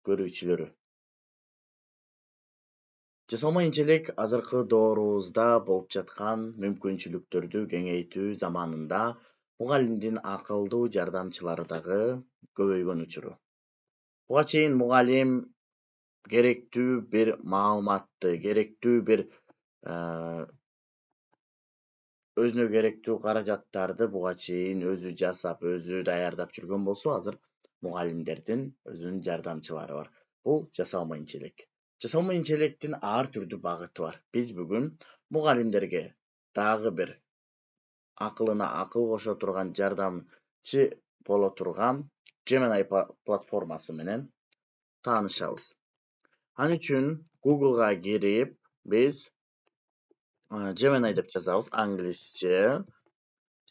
көрүүчүлөрү. Жасалма инчелик азыркы доорубузда болуп жаткан мүмкүнчүлүктөрдү кеңейтүү заманында мугалимдин акылдуу жардамчылары дагы көбөйгөн учуру. Буга чейин мугалим керектүү бир маалыматты, керектүү бир өзүнө керектүү каражаттарды буга чейин өзү жасап, өзү даярдап жүргөн болсо, азыр мугалимдердин өзүнүн жардамчылары бар. Бул жасалма инчелик. Жасалма инчеликтин ар түрдүү багыты бар. Биз бүгүн мугалимдерге дагы бир акылына акыл кошо турган жардамчы боло турган Gemini платформасы менен таанышабыз. Ал үчүн Google'га кирип, биз Gemini деп жазабыз, англисче.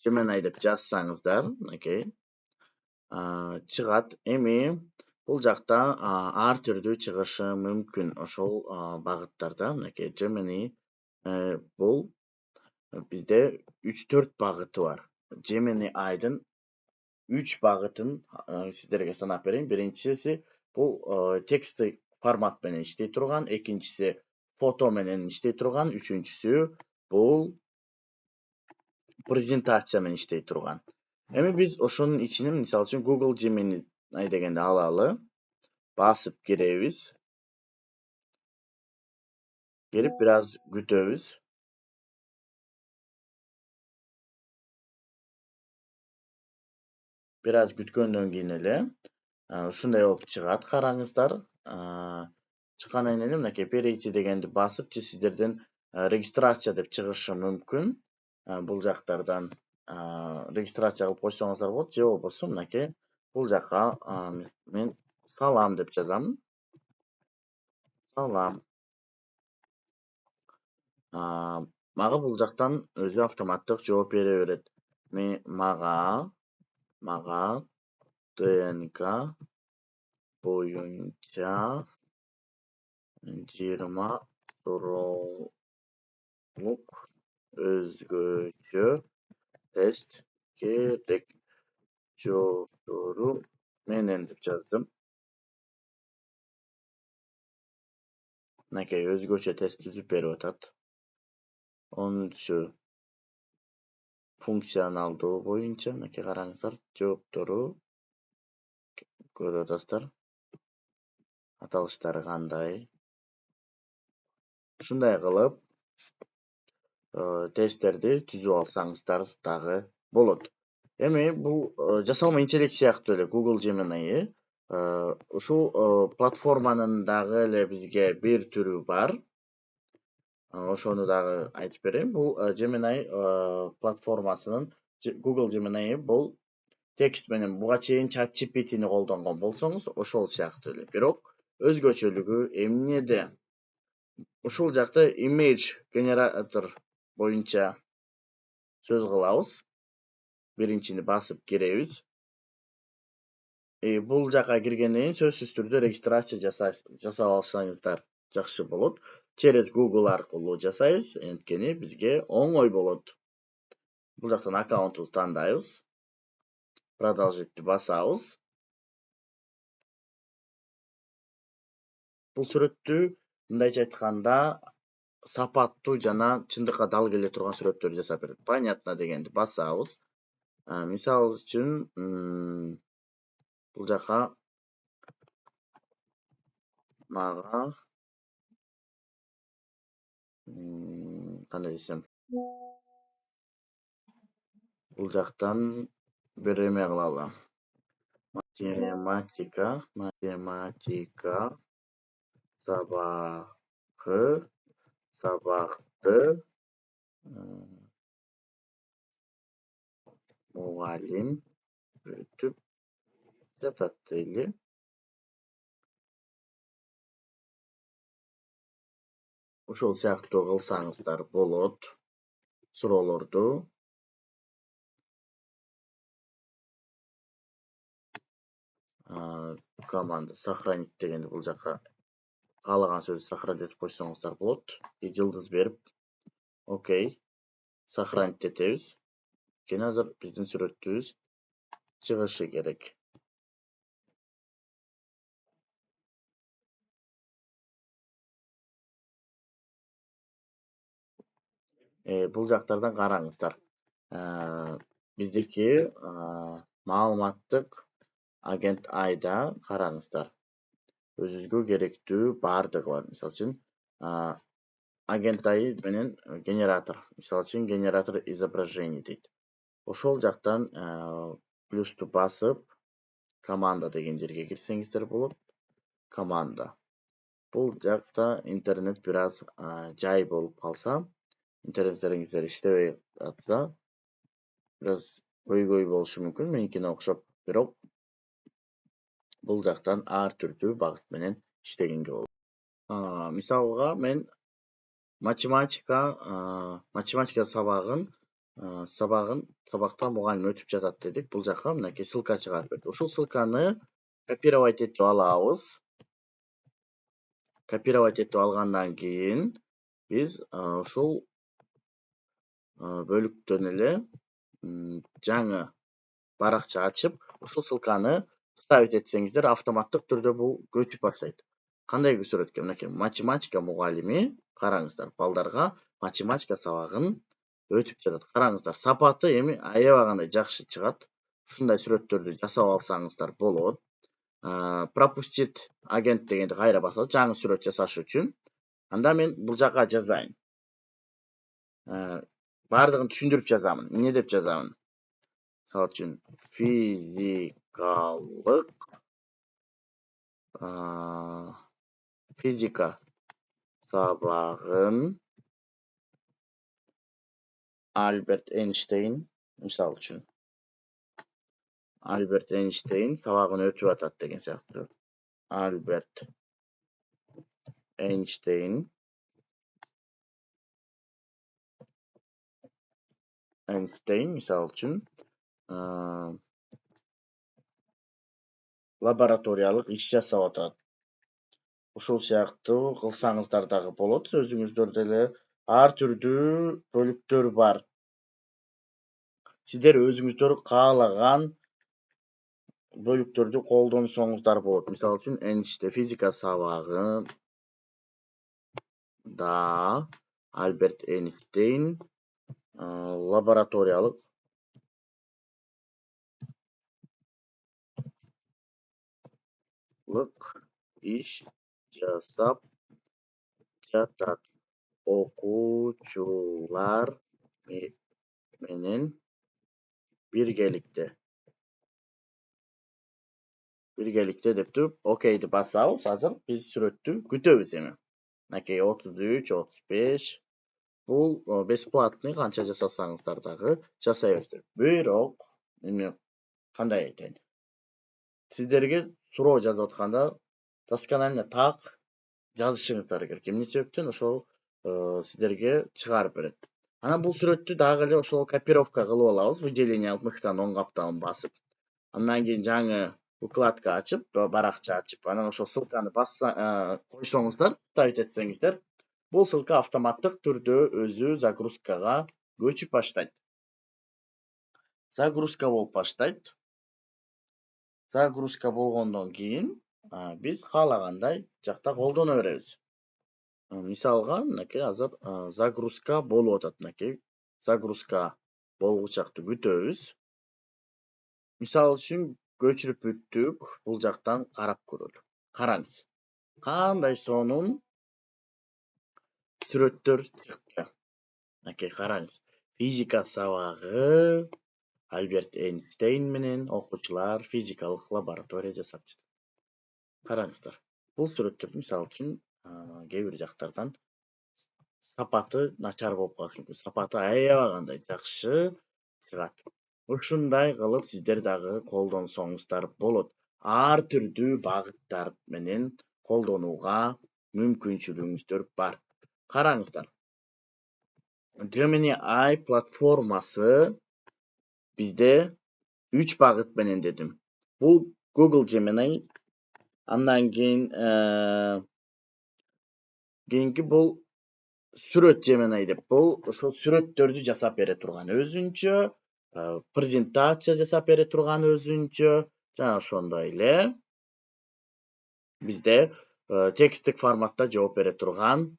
Gemini деп жазсаңыздар, чыгат. Эми бул жакта ар түрдүү чыгышы мүмкүн ошол багыттарда. Gemini бул бизде 3-4 багыты бар. Gemini айдын 3 багытын сиздерге санап берейин. Биринчиси бул тексттик формат менен иштей турган, экинчиси фото менен иштей турган, үчүнчүсү бул презентация менен иштей турган. Эми биз ошонун ичинен мисалы үчүн Google Gemini дегенди алалы, басып киребиз. Кирип бир аз күтөбүз. Бир аз күткөндөн кийин эле ушундай болуп чыгат, караңыздар. Чыккандан кийин эле мынакей перейти дегенди басып, же сиздерден регистрация деп чыгышы мүмкүн. Бул жактардан регистрация кылып койсоңуздар болот, же болбосо мынакей бул жакка мен салам деп жазам. Салам. Мага бул жактан өзү автоматтык жооп бере берет. Мага ДНК боюнча 20 суроолук өзгөчө тест керек. Жооптору менен деп жаздым. Мынакей өзгөчө тест түзүп берип атат. 10-чу функционалдуу боюнча, мынакей караңыздар, жооптору көрүп атасыздар. Аталыштары кандай? Ушундай кылып тесттерди түзүп алсаңыздар дагы болот. Эми бул жасалма инчелик сыяктуу эле Google Gemini ушул платформанын дагы эле бизге бир түрү бар. Ошону дагы айтып берейин. Бул Gemini платформасынын Google Gemini бул текст менен буга чейин ChatGPT'ни колдонгон болсоңуз, ошол сыяктуу эле. Бирок өзгөчөлүгү эмнеде? Ушул жакта image generator боюнча сөз кылабыз. Биринчини басып киребиз. Бул жака киргенден кийин сөзсүз түрдө регистрация жасап алсаңыздар жакшы болот. Через Google аркылуу жасайбыз, анткени бизге оңой болот. Бул жактан аккаунтубузду тандайбыз. Продолжитти басабыз. Бул сүрөттү мындайча айтканда сапаттуу жана чындыкка дал келе турган сүрөттөрдү жасап берет. Понятно дегенди басабыз. Мисалы үчүн бул жака мага кандай десем, бул жактан бир эме кылалы. Математика сабакты мугалим өтүп жатат дейли. Ошол сыяктуу кылсаңыздар болот суроолорду. Команда сохранить дегенди бул жака каалаган сөздү сохранить этип койсоңуздар болот. Жылдыз берип, окей, сохранить этебиз. Кene азыр биздин сүрөтүбүз чыгышы керек. Бул жактардан караңыздар. Биздики маалыматтык агент айда караңыздар. Өзүңүзгө керектүү бардыгы бар. Мисалы үчүн агент ай менен генератор. Мисалы үчүн генератор изображений дейт. Ошол жактан плюсту басып, команда деген жерге кирсеңиздер болот. Команда. Бул жакта интернет бир аз жай болуп калса, интернеттериңиздер иштебей атса, бир аз көйгөй болушу мүмкүн, меникине окшоп, бирок бул жактан ар түрдүү багыт менен иштегенге болот. Мисалга мен математика сабакта мугалим өтүп жатат дедик. Бул жакка мынакей ссылка чыгарып берди. Ушул ссылканы копировать этип алабыз. Копировать этип алгандан кийин биз ушул бөлүктөн эле жаңы баракча ачып, ушул ссылканы вставить этсеңиздер, автоматтык түрдө бул көчүп баштайт. Кандай сүрөткө? Мынакей математика мугалими, караңыздар, балдарга математика сабагын өтүп жатат. Караңыздар, сапаты эми аябагандай жакшы чыгат. Ушундай сүрөттөрдү жасап алсаңыздар болот. Пропустить агент дегенди кайра басалы, жаңы сүрөт жасаш үчүн. Анда мен бул жака жазайын. Бардыгын түшүндүрүп жазамын. Эмне деп жазамын? Мисалы үчүн физика сабагын Альберт Эйнштейн, мисалы үчүн Альберт Эйнштейн сабагын өтүп атат деген сыяктуу. Альберт Эйнштейн мисалы үчүн лабораториялык иш жасап атат. Ушул сыяктуу кылсаңыздар дагы болот. Өзүңүздөр деле ар түрдүү бөлүктөр бар. Сиздер өзүңүздөр каалаган бөлүктөрдү колдонсоңуздар болот. Мисалы үчүн физика сабагында Альберт Эйнштейн лабораториялык иш жасап жатат. Окуучулар менен биргеликте деп туруп, окейди басабыз. Азыр биз сүрөттү күтөбүз эми. Мынакей 33, 35. Бул бесплатный, канча жасасаңыздар дагы жасай бериңиздер. Бирок эми кандай айтайын? Сиздерге суроо жазып атканда досконально так жазышыңыздар керек. Эмне себептен? Ошол сиздерге чыгарып берет. Анан бул сүрөттү дагы эле ошол копировка кылып алабыз. Выделение алып, мыштан оң капталын басып. Андан кийин жаңы укладка ачып, баракча ачып, анан ошол ссылканы койсоңуздар, ставить этсеңиздер, бул ссылка автоматтык түрдө өзү загрузкага көчүп баштайт. Загрузка болуп баштайт. Загрузка болгондон кийин биз каалагандай жакта колдоно беребиз. Мисалга, мынакей азыр загрузка болуп атат. Мынакей загрузка болгучакты күтөбүз. Мисалы үчүн көчүрүп бүттүк. Бул жактан карап көрөлү. Караңыз. Кандай сонун сүрөттөр чыкты. Мынакей караңыз. Физика сабагы Альберт Эйнштейн менен окуучулар физикалык лаборатория жасап жатат. Караңыздар. Бул сүрөттөрдү мисалы үчүн кээ бир жактардан сапаты начар болуп калышы мүмкүн. Сапаты аябагандай жакшы чыгат. Ушундай кылып сиздер дагы колдонсоңуздар болот. Ар түрдүү багыттар менен колдонууга мүмкүнчүлүгүңүздөр бар. Караңыздар. Gemini Eye платформасы бизде 3 багыт менен дедим. Бул Google Gemini, андан кийинки бул сүрөт Gemini деп. Бул ошол сүрөттөрдү жасап бере турган өзүнчө, презентация жасап бере турган өзүнчө, жана ошондой эле бизде тексттик форматта жооп бере турган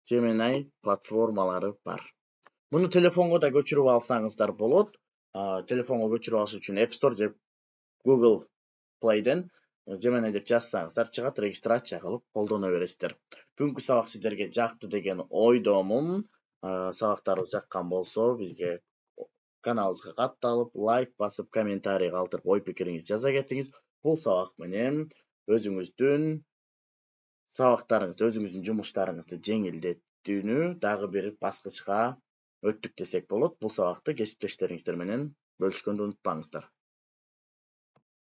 Gemini платформалары бар. Муну телефонго да көчүрүп алсаңыздар болот. Телефонго көчүрүп алыш үчүн App Store же Google Play'ден Gemini деп жазсаңыздар чыгат, регистрация кылып колдоно бересиздер. Бүгүнкү сабак сиздерге жакты деген ойдомун. Сабактарыбыз жаккан болсо бизге каналыбызга катталып, лайк басып, комментарий калтырып, ой пикириңизди жаза кетиңиз. Бул сабак менен өзүңүздүн сабактарыңызды, өзүңүздүн жумуштарыңызды жеңилдетүүнү дагы бир баскычка өттүк десек болот. Бул сабакты кесиптештериңиздер менен бөлүшкөндү унутпаңыздар.